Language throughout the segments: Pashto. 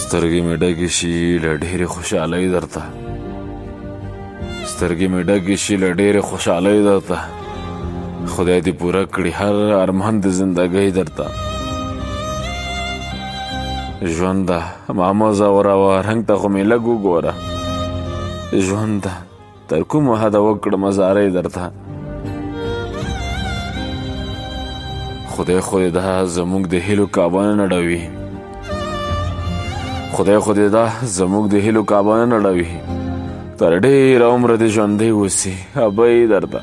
سترګې مې ډکې شي له ډېرې خوشحالۍ درته سترګې مې ډکې شي له ډېرې خوشحالۍ درته خدای دې پوره کړي هر ارمان د زندګۍ درته ژونده ما مه ځوروه رنګ ته خو مې لږ وګوره ژونده تر کومه حده وکړه مزارۍ درته خدای خو دې دا زموږ د هیلو کعبه نه نړوي خدای خو دې دا زموږ د هیلو کعبه نه نړوي تر ډېره عمره دې ژوندی اوسي ابۍ درته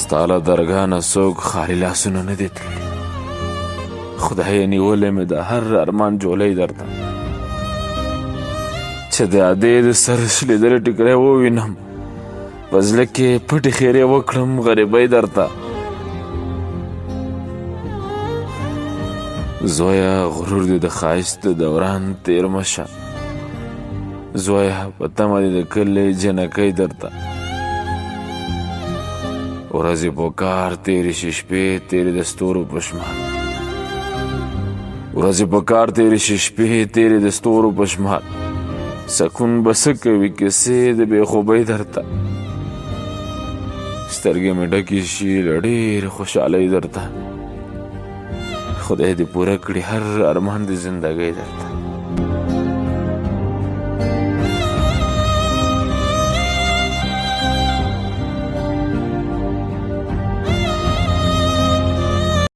ستا له درګاه نه څوک خالي لاسونه نه دي تللي خدای نیولې مې د هر ارمان جولۍ درته چې د ادې د سر شلېدلې ټیکری ووینم په زړه کې پټې خیرې وکړم غریبۍ درته زویه غرور دې د ښایست د دوران تېر مه شه زویه په تمه دې د کلي جنکۍ درته ورځې په کار تېرې شي شپې تېرې د ستورو په شمار ورځې په کار تېرې شي شپې تېرې د ستورو په شمار سکون به څه کوي کیسې د بېخوبۍ درته سترګې مې ډکې شي له ډېرې خوشحالۍ درته خدای دې پوره کړي هر ارمان د زندګۍ درته